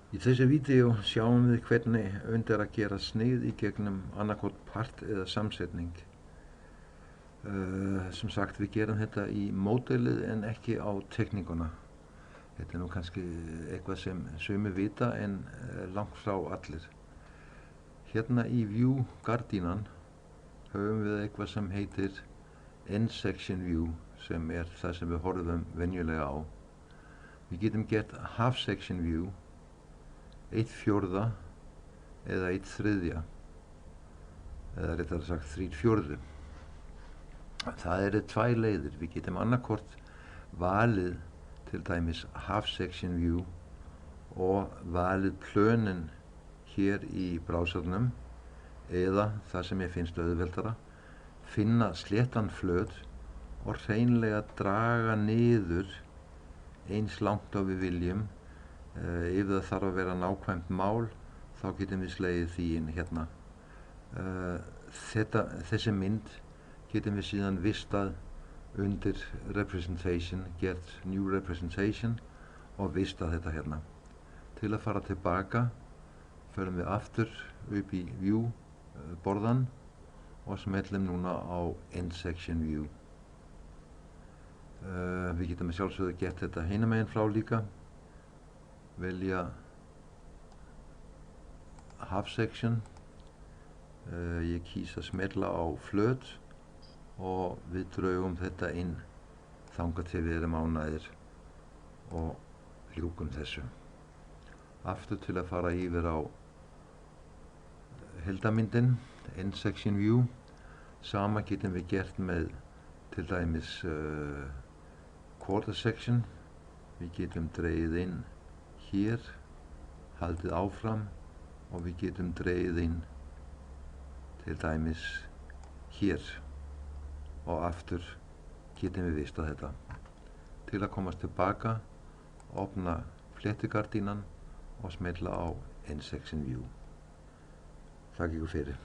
Í þessu vídeo sjáum við hvernig unnt er að gera snið í gegnum annarkvort part eða samsetning. Sem sagt, við gerum þetta í módelið en ekki á tekníkuna. Þetta er nú kannski eitthvað sem sumir vita en langt frá allir. Hérna í View gardínan höfum við eitthvað sem heitir End-Section View, sem er það sem við horfum venjulega á. Við getum gert Half-Section View, 1/4 eða 1/3, eða réttar sagt 3/4. Það eru tvær leiðir. Við getum annarkvort valið til dæmis Half-Section View og valið plönin hér í brásarnum, eða það sem ég finnst auðveldara, finna sléttan flöt og hreinlega draga niður eins langt á við viljum. Ef það þarf að vera nákvæmt mál, þá getum við slegið því inn hérna. Þessi mynd getum við síðan vistað undir Representation, gert New Representation og vistað þetta hérna. Til að fara tilbaka förum við aftur upp í View borðan og smellum núna á End-Section View. Við getum sjálfsögðu gert þetta hinum megin frá líka. Velja Half-Section. Ég kýs að smella á flöt og við draugum þetta inn þangað til við erum ánægðir og ljúkum þessu. Aftur til að fara yfir á heildarmyndin, End-Section View. Sama getum við gert með til dæmis Quarter Section. Við getum dregið inn hér, haldið áfram og við getum dregið inn til dæmis hér og aftur getum við vistað þetta. Til að komast tilbaka, opna fléttugardínan og smella á End-Section View. Takk ykkur fyrir.